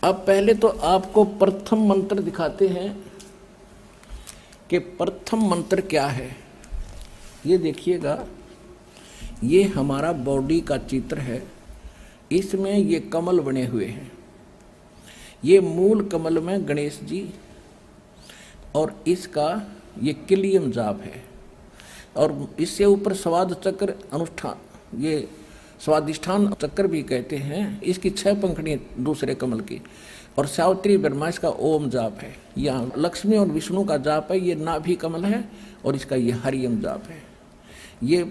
अब पहले तो आपको प्रथम मंत्र दिखाते हैं कि प्रथम मंत्र क्या है। ये देखिएगा, ये हमारा बॉडी का चित्र है। इसमें ये कमल बने हुए हैं। ये मूल कमल में गणेश जी और इसका ये किलियम जाप है। और इससे ऊपर स्वाद चक्र अनुष्ठान, ये स्वादिष्ठान चक्र भी कहते हैं। इसकी 6 पंखुड़ी दूसरे कमल की। और सावित्री ब्रह्मा इसका ओम जाप है। यहाँ लक्ष्मी और विष्णु का जाप है। ये नाभि कमल है और इसका ये हरियम जाप है। ये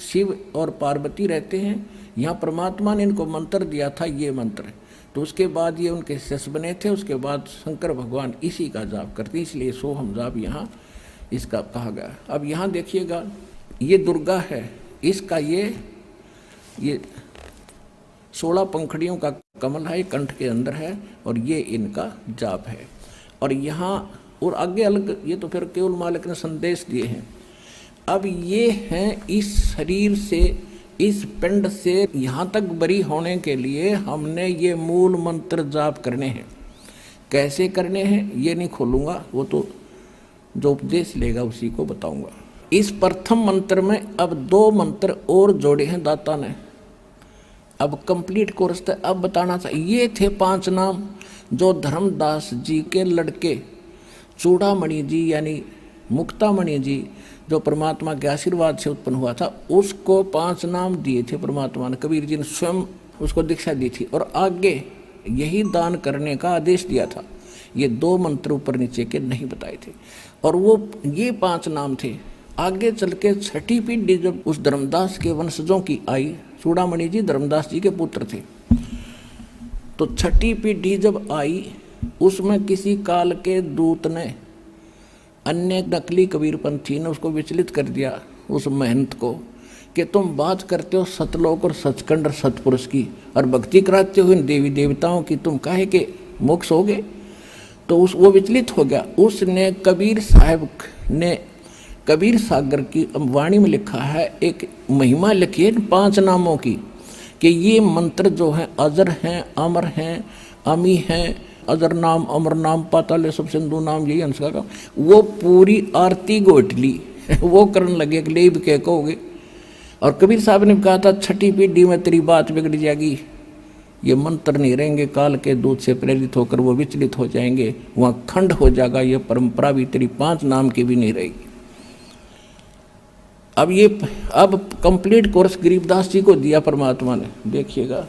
शिव और पार्वती रहते हैं। यहाँ परमात्मा ने इनको मंत्र दिया था, ये मंत्र। तो उसके बाद ये उनके शिष्य बने थे। उसके बाद शंकर भगवान इसी का जाप करते, इसलिए सोहम जाप यहाँ इसका कहा गया। अब यहाँ देखिएगा, ये दुर्गा है। इसका ये 16 पंखुड़ियों का कमल है, कंठ के अंदर है और ये इनका जाप है। और यहाँ और आगे अलग, ये तो फिर केवल मालिक ने संदेश दिए हैं। अब ये हैं इस शरीर से, इस पिंड से यहाँ तक बरी होने के लिए हमने ये मूल मंत्र जाप करने हैं। कैसे करने हैं ये नहीं खोलूँगा, वो तो जो उपदेश लेगा उसी को बताऊँगा। इस प्रथम मंत्र में अब 2 मंत्र और जोड़े हैं दाता ने। अब कंप्लीट कोर्स था। अब बताना चाहिए, ये थे 5 नाम जो धर्मदास जी के लड़के चूड़ामणि जी यानी मुक्तामणि जी, जो परमात्मा के आशीर्वाद से उत्पन्न हुआ था, उसको 5 नाम दिए थे परमात्मा ने। कबीर जी ने स्वयं उसको दीक्षा दी थी और आगे यही दान करने का आदेश दिया था। ये 2 मंत्र ऊपर नीचे के नहीं बताए थे। और वो ये 5 नाम थे। आगे चल के 6ठी पीढ़ी जब उस धर्मदास के वंशजों की आई, चूड़ामणि जी धर्मदास जी के पुत्र थे, तो 6ठी पीढ़ी जब आई, उसमें किसी काल के दूत ने, अन्य नकली कबीरपंथी ने उसको विचलित कर दिया, उस महंत को, कि तुम बात करते हो सतलोक और सचखंड और सतपुरुष की और भक्ति कराते हो इन देवी देवताओं की, तुम काहे के मोक्ष हो गए। तो वो विचलित हो गया। उसने कबीर साहब ने कबीर सागर की वाणी में लिखा है, एक महिमा लिखी है 5 नामों की, कि ये मंत्र जो हैं अजर हैं, अमर हैं, अमी हैं, अजर नाम, अमर नाम, पाताल सब सिंधु नाम, यही अंश का। वो पूरी आरती गोटली वो करने लगे, ले भी कह कहोगे। और कबीर साहब ने कहा था 6ठी पीढ़ी में तेरी बात बिगड़ जाएगी, ये मंत्र नहीं रहेंगे, काल के दूत से प्रेरित होकर वो विचलित हो जाएंगे, वहाँ खंड हो जाएगा, ये परंपरा भी तेरी 5 नाम की भी नहीं रहेगी। अब कंप्लीट कोर्स गरीबदास जी को दिया परमात्मा ने। देखिएगा,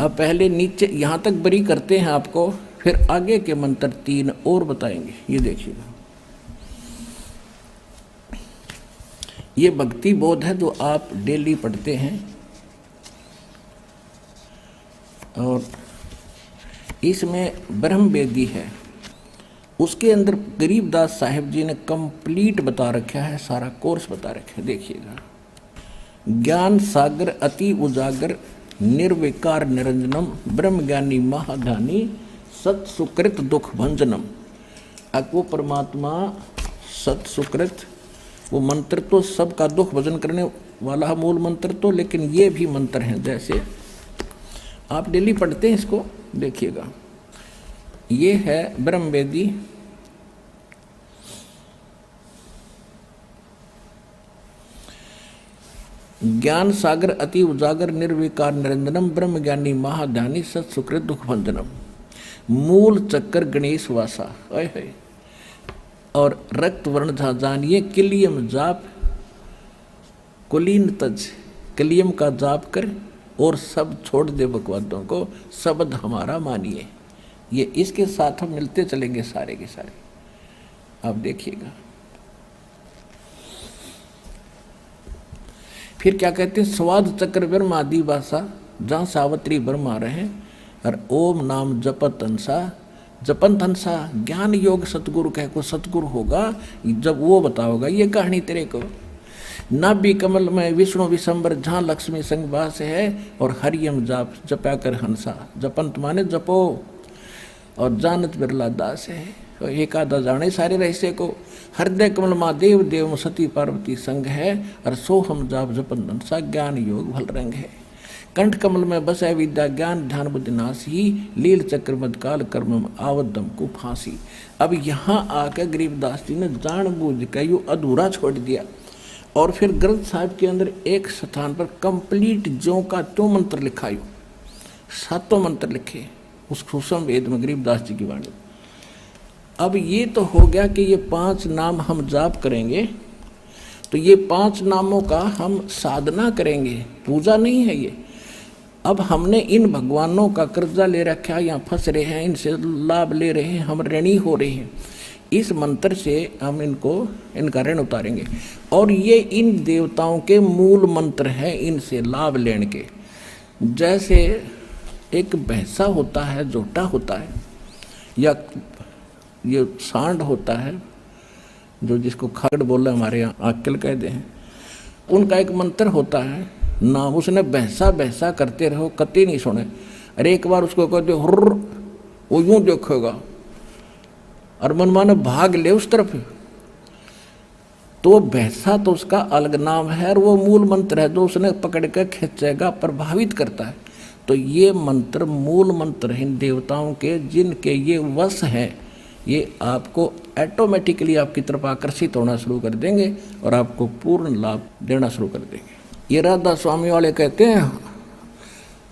अब पहले नीचे यहाँ तक बरी करते हैं आपको, फिर आगे के मंत्र 3 और बताएंगे। ये देखिएगा, ये भक्ति बोध है जो आप डेली पढ़ते हैं। और इसमें ब्रह्म वेदी है, उसके अंदर गरीबदास साहिब जी ने कंप्लीट बता रखा है, सारा कोर्स बता रखा है। देखिएगा, ज्ञान सागर अति उजागर निर्विकार निरंजनम ब्रह्म ज्ञानी महाधानी सत सुकृत दुख भंजनम। अब वो परमात्मा सत सुकृत, वो मंत्र तो सबका दुख भजन करने वाला मूल मंत्र तो, लेकिन ये भी मंत्र हैं, जैसे आप डेली पढ़ते हैं इसको। देखिएगा, ये है ब्रह्म वेदी, ज्ञान सागर अति उजागर निर्विकार निरंजनम ब्रह्म ज्ञानी महाध्यानी सत सुकृत दुख भंजनम, मूल चक्कर गणेश वासा है। और रक्त वर्ण था जानिए किलियम जाप, कुलीन तज, किलियम का जाप कर और सब छोड़ दे बकवादों को, शब्द हमारा मानिए। ये इसके साथ हम मिलते चलेंगे सारे के सारे। आप देखिएगा, फिर क्या कहते हैं, स्वाद चक्र ब्रह्म आदि भाषा जहाँ सावित्री ब्रह्मा रहे, और ओम नाम जपत हंसा, जपन हंसा ज्ञान योग सतगुरु कह को सतगुरु होगा जब वो बताओगा ये कहानी तेरे को। नाभि कमल में विष्णु विशंबर जहाँ लक्ष्मी संग वास है, और हरियम जाप जपा कर हंसा, जपंत माने जपो, और जानत बिरला दास है, एक आधा जाने सारे रहस्य को। हृदय कमल माँ देव देव सती पार्वती संग है, और सोहम जाप जपन हंसा ज्ञान योग भल रंग है। कंठ कमल में बस है विद्या ज्ञान ध्यान बुद्धि नासी, लील चक्र मदकाल कर्म आवदम को फांसी। अब यहाँ आकर गरीबदास जी ने जानबूझ कर यूँ अधूरा छोड़ दिया और फिर ग्रंथ साहिब के अंदर एक स्थान पर कंप्लीट ज्यों का त्यों मंत्र लिखा, यूँ 7 मंत्र लिखे उस सूक्ष्म वेद में गरीबदास जी की वाणी। अब ये तो हो गया कि ये 5 नाम हम जाप करेंगे, तो ये 5 नामों का हम साधना करेंगे, पूजा नहीं है ये। अब हमने इन भगवानों का कर्जा ले रखा है या फंस रहे हैं, इनसे लाभ ले रहे हैं, हम ऋणी हो रहे हैं, इस मंत्र से हम इनका ऋण उतारेंगे। और ये इन देवताओं के मूल मंत्र हैं इनसे लाभ लेने के। जैसे एक भैंसा होता है, जोटा होता है, या ये सांड होता है, जो जिसको खागड़ बोला हमारे यहाँ आकल कहते हैं, उनका एक मंत्र होता है ना, उसने भैंसा भैंसा करते रहो कति नहीं सुने। अरे एक बार उसको कह दो हुर्र, वो यूं देखेगा और मनमाने भाग ले उस तरफ, तो भैंसा तो उसका अलग नाम है और वो मूल मंत्र है जो उसने पकड़ कर खींचेगा, प्रभावित करता है। तो ये मंत्र मूल मंत्र हैं देवताओं के, जिनके ये वश हैं, ये आपको ऑटोमेटिकली आपकी तरफ आकर्षित होना शुरू कर देंगे और आपको पूर्ण लाभ देना शुरू कर देंगे। ये राधा स्वामी वाले कहते हैं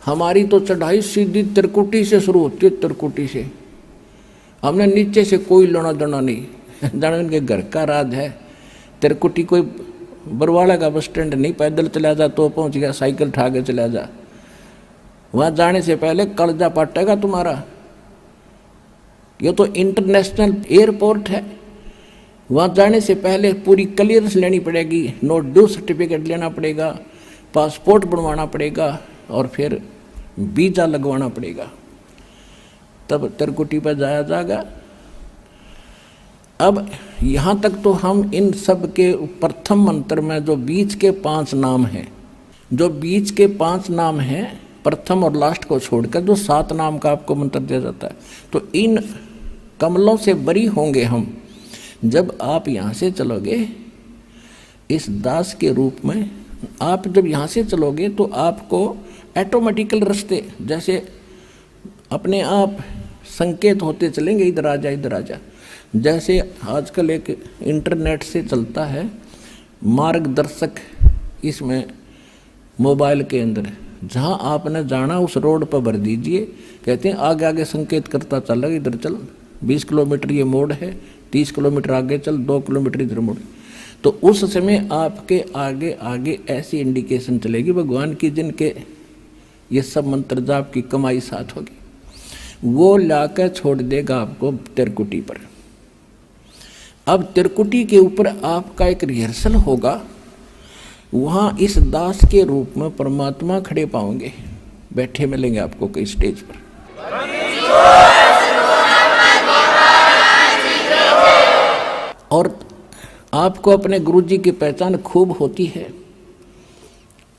हमारी तो चढ़ाई सीधी त्रिकुटी से शुरू होती है, त्रिकुटी से, हमने नीचे से कोई लेना देना नहीं। जानो इनके घर का राज है। त्रिकुटी कोई बरवाड़ा का बस स्टैंड नहीं, पैदल चला जा तो पहुंच गया, साइकिल उठा के चला जा, वहां जाने से पहले कलजा पाटेगा तुम्हारा। ये तो इंटरनेशनल एयरपोर्ट है, वहाँ जाने से पहले पूरी क्लियरेंस लेनी पड़ेगी, नो ड्यू सर्टिफिकेट लेना पड़ेगा, पासपोर्ट बनवाना पड़ेगा और फिर वीज़ा लगवाना पड़ेगा, तब त्रिकुटी पर जाया जाएगा। अब यहाँ तक तो हम इन सब के प्रथम मंत्र में जो बीच के 5 नाम हैं, जो बीच के 5 नाम हैं, प्रथम और लास्ट को छोड़कर जो 7 नाम का आपको मंत्र दिया जाता है, तो इन कमलों से बरी होंगे हम। जब आप यहाँ से चलोगे इस दास के रूप में, आप जब यहाँ से चलोगे तो आपको ऑटोमेटिकल रास्ते जैसे अपने आप संकेत होते चलेंगे, इधर आ जा इधर आ जा। जैसे आजकल एक इंटरनेट से चलता है मार्गदर्शक, इसमें मोबाइल के अंदर जहाँ आपने जाना उस रोड पर भर दीजिए, कहते हैं आगे आगे संकेत करता चल, इधर चल 20 किलोमीटर ये मोड़ है, 30 किलोमीटर आगे चल, 2 किलोमीटर इधर मोड़। तो उस समय आपके आगे आगे ऐसी इंडिकेशन चलेगी भगवान की, जिनके ये सब मंत्र जाप की कमाई साथ होगी, वो लाकर छोड़ देगा आपको त्रिकुटी पर। अब त्रिकुटी के ऊपर आपका एक रिहर्सल होगा, वहाँ इस दास के रूप में परमात्मा खड़े पाओगे, बैठे मिलेंगे आपको कई स्टेज पर। और आपको अपने गुरु जी की पहचान खूब होती है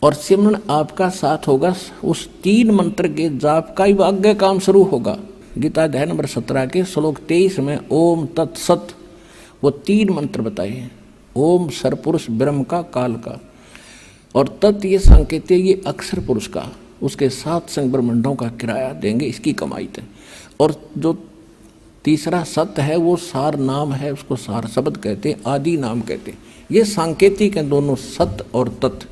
और सिमरन आपका साथ होगा। उस 3 मंत्र के जाप का ही आगे काम शुरू होगा। गीता अध्याय नंबर 17 के श्लोक 23 में ओम तत्सत वो 3 मंत्र बताए हैं। ओम सरपुरुष ब्रह्म का, काल का, और तत् ये संकेत ये अक्षर पुरुष का, उसके 7 संग ब्रह्मंडों का किराया देंगे, इसकी कमाई थे। और जो तीसरा सत्य है वो सार नाम है, उसको सार शब्द कहते हैं, आदि नाम कहते हैं। ये सांकेतिक हैं दोनों, सत्य और तत्।